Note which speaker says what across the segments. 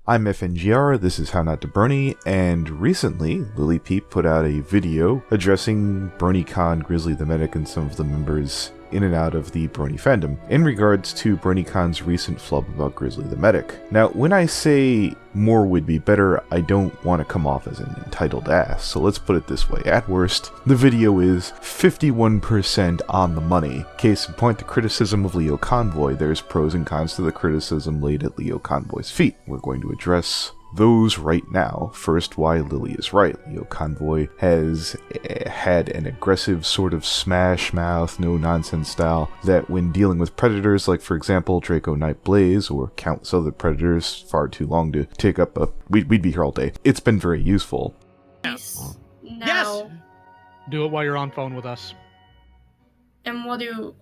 Speaker 1: I'm FNGR, this is How Not to Brony, and recently, LilyPeep put out a video addressing Bronycon, Grizzly the Medic, and some of the members in and out of the Brony fandom, in regards to Bronycon's recent flub about Grizzly the Medic. Now, when I say more would be better, I don't want to come off as an entitled ass, so let's put it this way. At worst, the video is 51% on the money. Case in point, the criticism of Leo Convoy. There's pros and cons to the criticism laid at Leo Convoy's feet. We're going to address those right now. First, why Lily is right. Leo Convoy has had an aggressive sort of smash mouth, no nonsense style that when dealing with predators, like for example DracoKnightBlaze or countless other predators, far too long to take up we'd be here all day. It's been very useful.
Speaker 2: Yes.
Speaker 3: Yes. Do it while you're on phone with us.
Speaker 2: And what do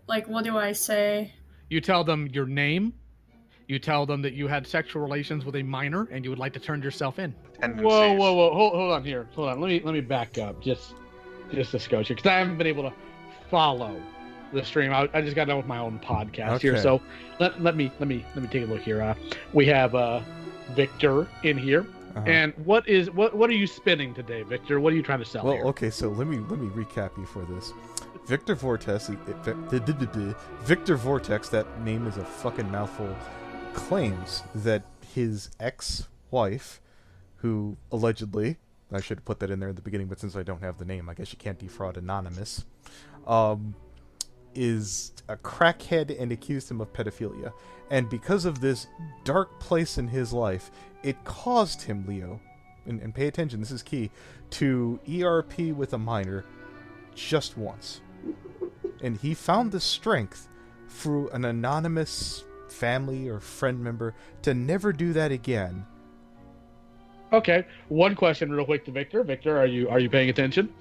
Speaker 2: I say?
Speaker 3: You tell them your name. You tell them that you had sexual relations with a minor and you would like to turn yourself in. Whoa. Hold on here. Hold on. Let me back up just a scotch here, because I haven't been able to follow the stream. I just got done with my own podcast here, so let me take a look here. We have Victor in here. And what are you spinning today, Victor? What are you trying to sell here?
Speaker 1: Okay, so let me recap you for this. Victorvortex, that name is a fucking mouthful, claims that his ex-wife, who allegedly, I should have put that in there at the beginning, but since I don't have the name, I guess you can't defraud Anonymous, is a crackhead and accused him of pedophilia. And because of this dark place in his life, it caused him, Leo, and pay attention, this is key, to ERP with a minor just once. And he found the strength through an anonymous family or friend member to never do that again.
Speaker 3: Okay, one question real quick to Victor. Victor, are you paying attention?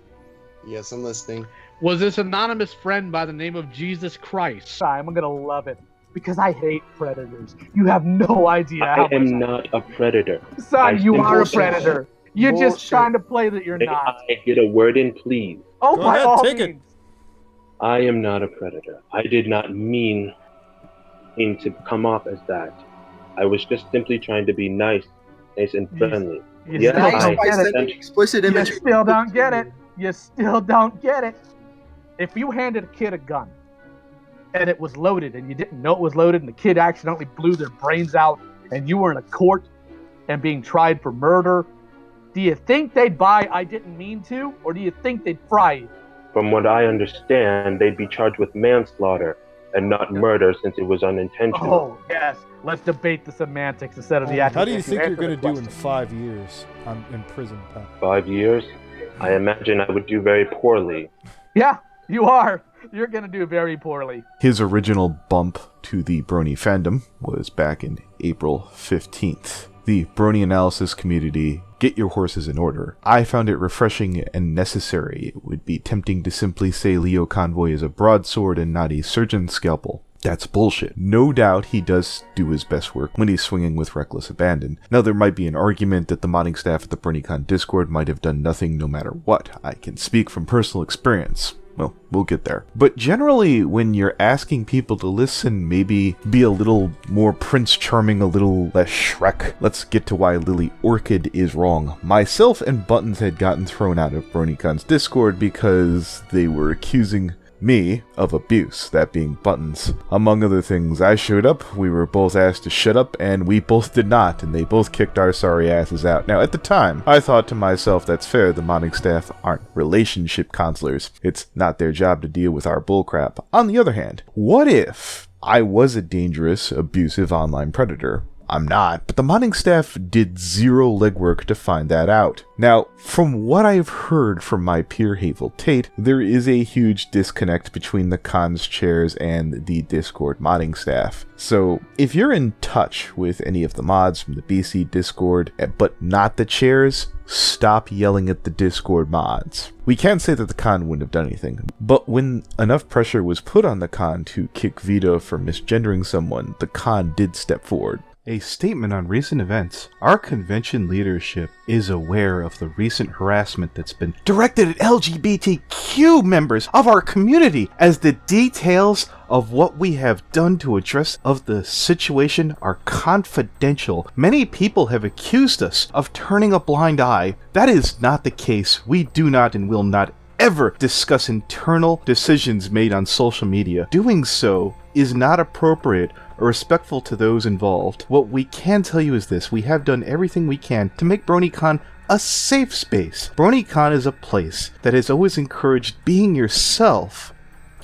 Speaker 4: Yes, I'm listening.
Speaker 3: Was this anonymous friend by the name of Jesus Christ?
Speaker 5: I'm gonna love it because I hate predators. You have no idea how much.
Speaker 6: I am not a predator.
Speaker 5: Son, you are a predator. You're just trying to play that you're not.
Speaker 6: I get a word in, please.
Speaker 5: Oh,
Speaker 1: Go
Speaker 5: by
Speaker 1: ahead,
Speaker 5: all
Speaker 1: take
Speaker 5: means.
Speaker 6: I am not a predator. I did not mean to come off as that. I was just simply trying to be nice and friendly.
Speaker 5: You
Speaker 4: Explicit image.
Speaker 5: You still don't get it. You still don't get it. If you handed a kid a gun and it was loaded and you didn't know it was loaded and the kid accidentally blew their brains out and you were in a court and being tried for murder, do you think they'd buy I didn't mean to, or do you think they'd fry you?
Speaker 6: From what I understand, they'd be charged with manslaughter and not murder, since it was unintentional.
Speaker 5: Oh, yes. Let's debate the semantics instead of the advocacy.
Speaker 1: How do you think you're going to do in 5 years in prison, Pat?
Speaker 6: 5 years? I imagine I would do very poorly.
Speaker 5: Yeah, you are. You're going to do very poorly.
Speaker 1: His original bump to the Brony fandom was back in April 15th. The Brony analysis community, get your horses in order. I found it refreshing and necessary. It would be tempting to simply say Leo Convoy is a broadsword and not a surgeon's scalpel. That's bullshit. No doubt he does do his best work when he's swinging with reckless abandon. Now, there might be an argument that the modding staff at the Bronycon Discord might have done nothing no matter what. I can speak from personal experience. Well, we'll get there. But generally, when you're asking people to listen, maybe be a little more Prince Charming, a little less Shrek. Let's get to why LIlyOrchard is wrong. Myself and Buttons had gotten thrown out of Bronycon's Discord because they were accusing me of abuse, that being Buttons. Among other things, I showed up, we were both asked to shut up, and we both did not, and they both kicked our sorry asses out. Now, at the time, I thought to myself, that's fair, the modding staff aren't relationship counselors. It's not their job to deal with our bullcrap. On the other hand, what if I was a dangerous, abusive online predator? I'm not, but the modding staff did zero legwork to find that out. Now, from what I've heard from my peer Havel Tate, there is a huge disconnect between the cons chairs and the Discord modding staff. So, if you're in touch with any of the mods from the BC Discord, but not the chairs, stop yelling at the Discord mods. We can't say that the con wouldn't have done anything, but when enough pressure was put on the con to kick Vito for misgendering someone, the con did step forward. A statement on recent events. Our convention leadership is aware of the recent harassment that's been directed at LGBTQ members of our community, as the details of what we have done to address of the situation are confidential. Many people have accused us of turning a blind eye. That is not the case. We do not and will not ever discuss internal decisions made on social media. Doing so is not appropriate or respectful to those involved. What we can tell you is this: we have done everything we can to make Bronycon a safe space. Bronycon is a place that has always encouraged being yourself.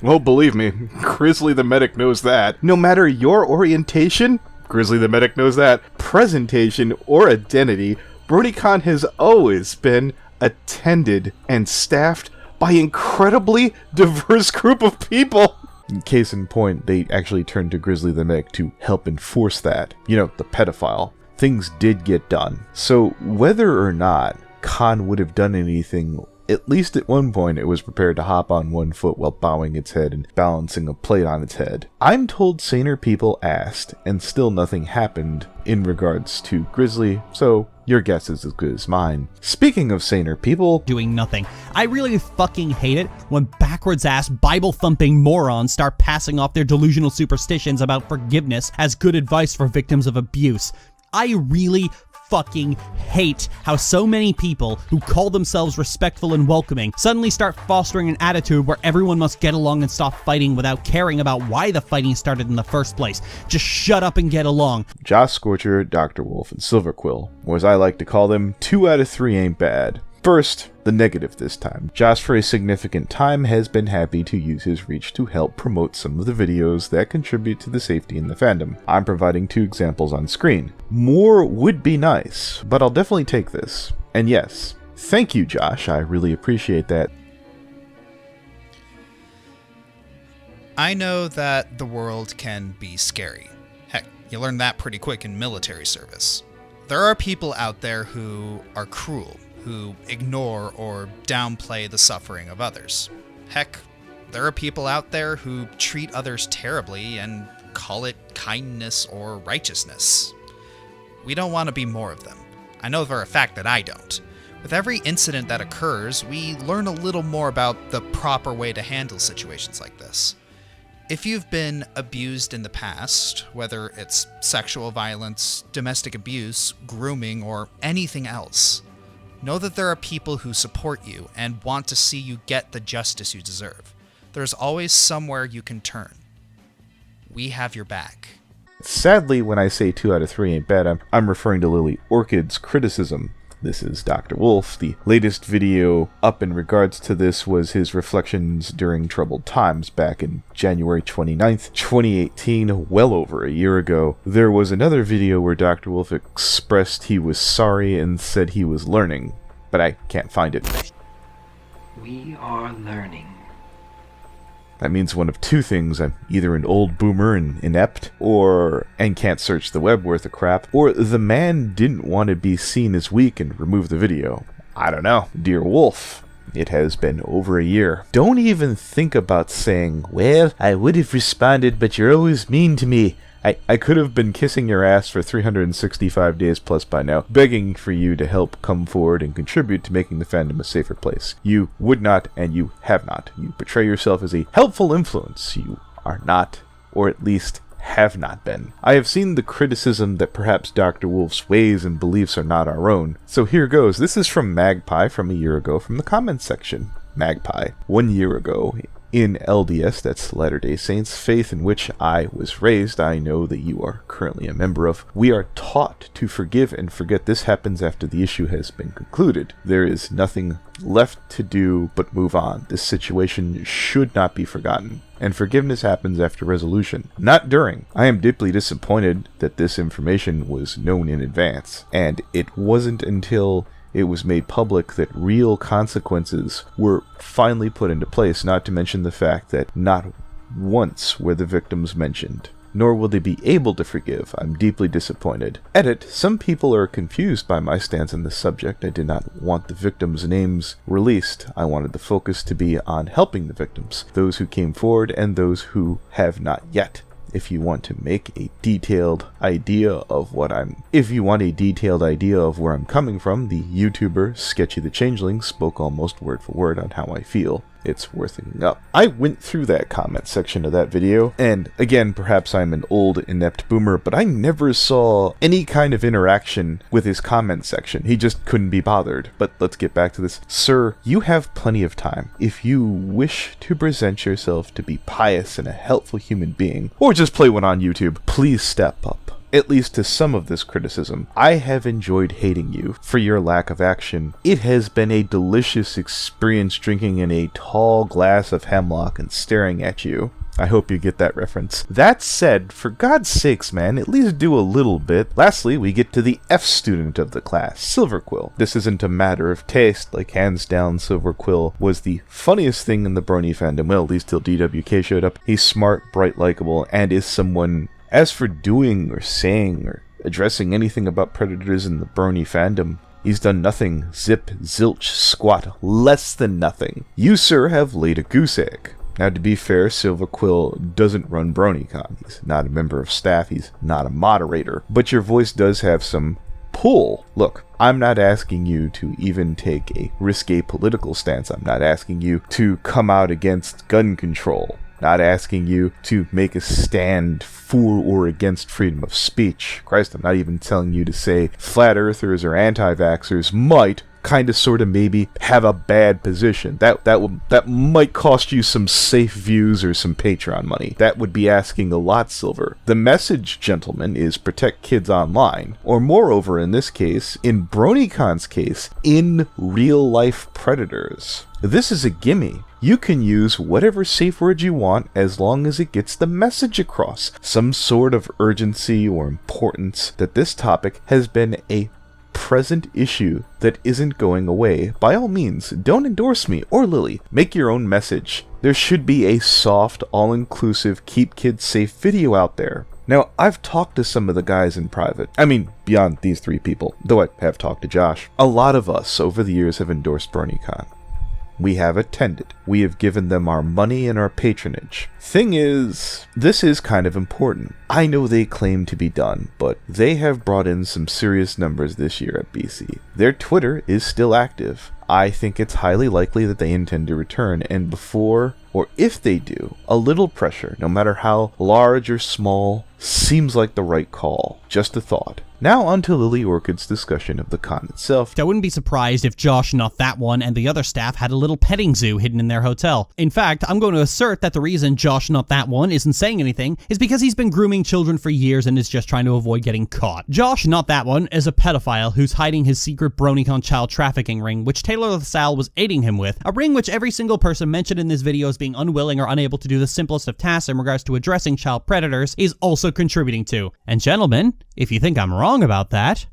Speaker 1: Well, believe me, Grizzly the Medic knows that. No matter your orientation, Grizzly the Medic knows that, presentation or identity, Bronycon has always been attended and staffed by incredibly diverse group of people. Case in point, they actually turned to Grizzly the Medic to help enforce that. You know, the pedophile. Things did get done. So whether or not Khan would have done anything, at least at one point it was prepared to hop on one foot while bowing its head and balancing a plate on its head. I'm told saner people asked, and still nothing happened in regards to Grizzly, so your guess is as good as mine. Speaking of saner people
Speaker 7: doing nothing, I really fucking hate it when backwards-ass, Bible-thumping morons start passing off their delusional superstitions about forgiveness as good advice for victims of abuse. I really fucking hate how so many people who call themselves respectful and welcoming suddenly start fostering an attitude where everyone must get along and stop fighting without caring about why the fighting started in the first place. Just shut up and get along.
Speaker 1: Josh Scorcher, Dr. Wolf, and Silver Quill, or as I like to call them, 2 out of 3 ain't bad. First, the negative this time. Josh, for a significant time, has been happy to use his reach to help promote some of the videos that contribute to the safety in the fandom. I'm providing 2 examples on screen. More would be nice, but I'll definitely take this. And yes, thank you, Josh. I really appreciate that.
Speaker 8: I know that the world can be scary. Heck, you learn that pretty quick in military service. There are people out there who are cruel, who ignore or downplay the suffering of others. Heck, there are people out there who treat others terribly and call it kindness or righteousness. We don't want to be more of them. I know for a fact that I don't. With every incident that occurs, we learn a little more about the proper way to handle situations like this. If you've been abused in the past, whether it's sexual violence, domestic abuse, grooming, or anything else, know that there are people who support you and want to see you get the justice you deserve. There's always somewhere you can turn. We have your back.
Speaker 1: Sadly, when I say 2 out of 3 ain't bad, I'm referring to LIlyOrchard's criticism. This is Dr. Wolf. The latest video up in regards to this was his reflections during troubled times back in January 29th, 2018, well over a year ago. There was another video where Dr. Wolf expressed he was sorry and said he was learning, but I can't find it.
Speaker 9: We are learning.
Speaker 1: That means one of 2 things: I'm either an old boomer and inept, and can't search the web worth a crap, or the man didn't want to be seen as weak and remove the video. I don't know. Dear Wolf, it has been over a year. Don't even think about saying, well, I would have responded, but you're always mean to me. I could have been kissing your ass for 365 days plus by now, begging for you to help come forward and contribute to making the fandom a safer place. You would not, and you have not. You portray yourself as a helpful influence. You are not, or at least have not been. I have seen the criticism that perhaps Dr. Wolf's ways and beliefs are not our own. So here goes. This is from Magpie from a year ago from the comments section. Magpie. 1 year ago, in LDS, that's Latter-day Saints, faith in which I was raised, I know that you are currently a member of, we are taught to forgive and forget. This happens after the issue has been concluded. There is nothing left to do but move on. This situation should not be forgotten, and forgiveness happens after resolution, not during. I am deeply disappointed that this information was known in advance, and it wasn't until it was made public that real consequences were finally put into place, not to mention the fact that not once were the victims mentioned, nor will they be able to forgive. I'm deeply disappointed. Edit, some people are confused by my stance on this subject. I did not want the victims' names released. I wanted the focus to be on helping the victims, those who came forward and those who have not yet. If you want to make a detailed idea of where I'm coming from, the YouTuber Sketchy the Changeling spoke almost word for word on how I feel. It's worth looking up. I went through that comment section of that video, and again, perhaps I'm an old, inept boomer, but I never saw any kind of interaction with his comment section. He just couldn't be bothered. But let's get back to this. Sir, you have plenty of time. If you wish to present yourself to be pious and a helpful human being, or just play one on YouTube, please step up. At least to some of this criticism. I have enjoyed hating you for your lack of action. It has been a delicious experience drinking in a tall glass of hemlock and staring at you. I hope you get that reference. That said, for God's sakes, man, at least do a little bit. Lastly, we get to the F student of the class, Silver Quill. This isn't a matter of taste, like hands down Silver Quill was the funniest thing in the Brony fandom, well, at least till DWK showed up. He's smart, bright, likable, and is someone... As for doing or saying or addressing anything about predators in the Brony fandom, he's done nothing, zip, zilch, squat, less than nothing. You, sir, have laid a goose egg. Now, to be fair, Silver Quill doesn't run Bronycon. He's not a member of staff, he's not a moderator. But your voice does have some pull. Look, I'm not asking you to even take a risque political stance. I'm not asking you to come out against gun control. Not asking you to make a stand for or against freedom of speech. Christ, I'm not even telling you to say flat earthers or anti-vaxxers might kind of sort of maybe have a bad position. That might cost you some safe views or some Patreon money. That would be asking a lot, Silver. The message, gentlemen, is protect kids online. Or moreover, in this case, in Bronycon's case, in real life predators. This is a gimme. You can use whatever safe word you want as long as it gets the message across. Some sort of urgency or importance that this topic has been a present issue that isn't going away. By all means, don't endorse me or Lily. Make your own message. There should be a soft, all-inclusive, keep kids safe video out there. Now, I've talked to some of the guys in private. I mean, beyond these three people, though I have talked to Josh. A lot of us over the years have endorsed Bronycon. We have attended. We have given them our money and our patronage. Thing is, this is kind of important. I know they claim to be done, but they have brought in some serious numbers this year at BC. Their Twitter is still active. I think it's highly likely that they intend to return, and before, or if they do, a little pressure, no matter how large or small, seems like the right call. Just a thought. Now on to LIlyOrchard's discussion of the con itself.
Speaker 7: I wouldn't be surprised if Josh, Not That One, and the other staff had a little petting zoo hidden in their hotel. In fact, I'm going to assert that the reason Josh, Not That One isn't saying anything is because he's been grooming children for years and is just trying to avoid getting caught. Josh, Not That One, is a pedophile who's hiding his secret Bronycon child trafficking ring, which Taylor LaSalle was aiding him with, a ring which every single person mentioned in this video as being unwilling or unable to do the simplest of tasks in regards to addressing child predators is also contributing to. And gentlemen, if you think I'm wrong about that,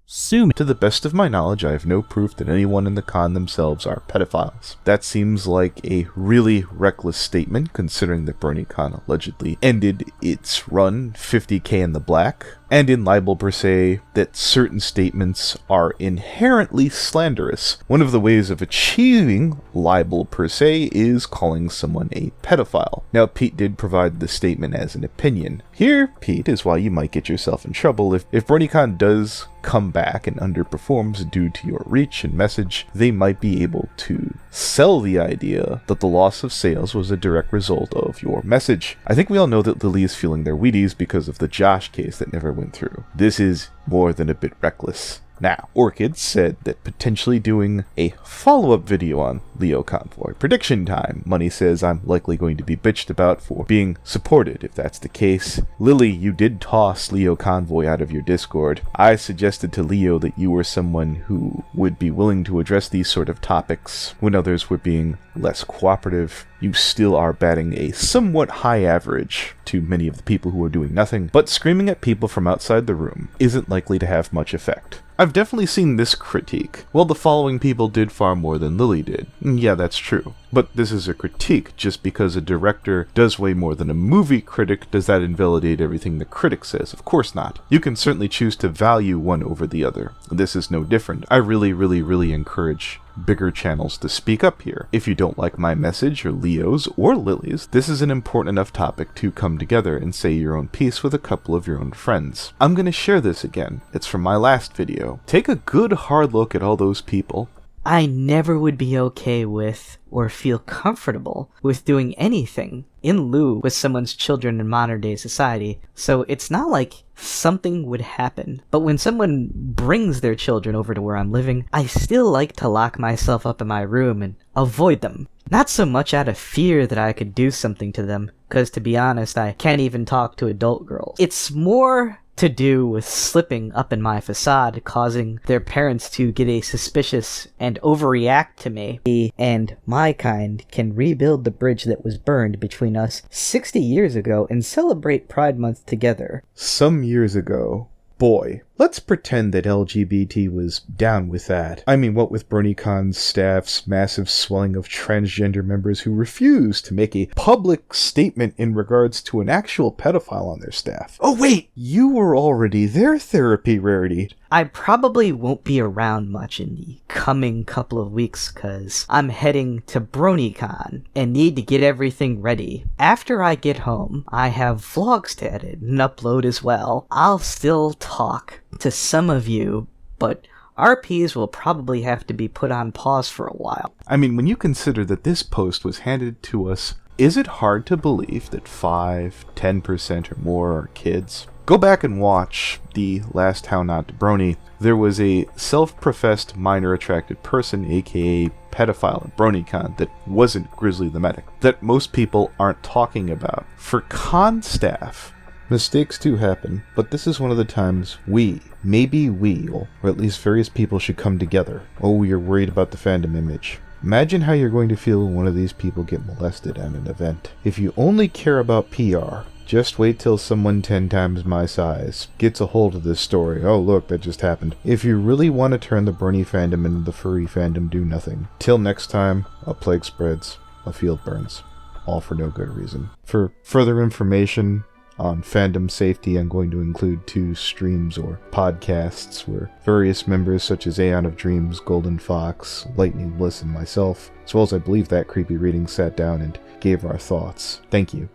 Speaker 7: sue me.
Speaker 1: To the best of my knowledge, I have no proof that anyone in the con themselves are pedophiles. That seems like a really reckless statement, considering that Bronycon allegedly ended its run 50k in the black, and in libel per se, that certain statements are inherently slanderous. One of the ways of achieving libel per se is calling someone a pedophile. Now, Pete did provide the statement as an opinion. Here, Pete, is why you might get yourself in trouble. If Bronycon does come back and underperforms due to your reach and message, they might be able to sell the idea that the loss of sales was a direct result of your message. I think we all know that Lily is feeling their Wheaties because of the Josh case that never went through. This is more than a bit reckless. Now, Orchid said that potentially doing a follow-up video on Leo Convoy. Prediction time. Money says I'm likely going to be bitched about for being supported. If that's the case, Lily, you did toss Leo Convoy out of your Discord. I suggested to Leo that you were someone who would be willing to address these sort of topics when others were being less cooperative. You still are batting a somewhat high average to many of the people who are doing nothing, but screaming at people from outside the room isn't likely to have much effect. I've definitely seen this critique. Well, the following people did far more than Lily did. Yeah, that's true. But this is a critique. Just because a director does way more than a movie critic, does that invalidate everything the critic says? Of course not. You can certainly choose to value one over the other. This is no different. I really encourage bigger channels to speak up here. If you don't like my message, or Leo's, or Lily's, this is an important enough topic to come together and say your own piece with a couple of your own friends. I'm gonna share this again. It's from my last video. Take a good hard look at all those people.
Speaker 10: I never would be okay with or feel comfortable with doing anything in lieu with someone's children in modern day society, so it's not like something would happen. But when someone brings their children over to where I'm living, I still like to lock myself up in my room and avoid them. Not so much out of fear that I could do something to them, because to be honest, I can't even talk to adult girls. It's more to do with slipping up in my facade, causing their parents to get a suspicious and overreact to me. Me and my kind can rebuild the bridge that was burned between us 60 years ago and celebrate Pride Month together.
Speaker 1: Some years ago. Boy, let's pretend that LGBT was down with that. I mean, what with Bronycon's staff's massive swelling of transgender members who refuse to make a public statement in regards to an actual pedophile on their staff. Oh wait, you were already their therapy rarity.
Speaker 10: I probably won't be around much in the coming couple of weeks because I'm heading to Bronycon and need to get everything ready. After I get home, I have vlogs to edit and upload as well. I'll still talk to some of you, but RPs will probably have to be put on pause for a while.
Speaker 1: I mean, when you consider that this post was handed to us, is it hard to believe that 5-10% or more are kids? Go back and watch the last How Not to Brony. There was a self-professed minor-attracted person, aka pedophile at Bronycon, that wasn't Grizzly the Medic, that most people aren't talking about. For con staff, mistakes do happen, but this is one of the times maybe we, or at least various people, should come together. Oh, you're worried about the fandom image. Imagine how you're going to feel when one of these people get molested at an event. If you only care about PR, just wait till someone 10 times my size gets a hold of this story. Oh look, that just happened. If you really want to turn the Brony fandom into the furry fandom, do nothing. Till next time, a plague spreads, a field burns. All for no good reason. For further information on fandom safety, I'm going to include 2 streams or podcasts where various members such as Aeon of Dreams, Golden Fox, Lightning Bliss, and myself, as well as I believe that creepy reading, sat down and gave our thoughts. Thank you.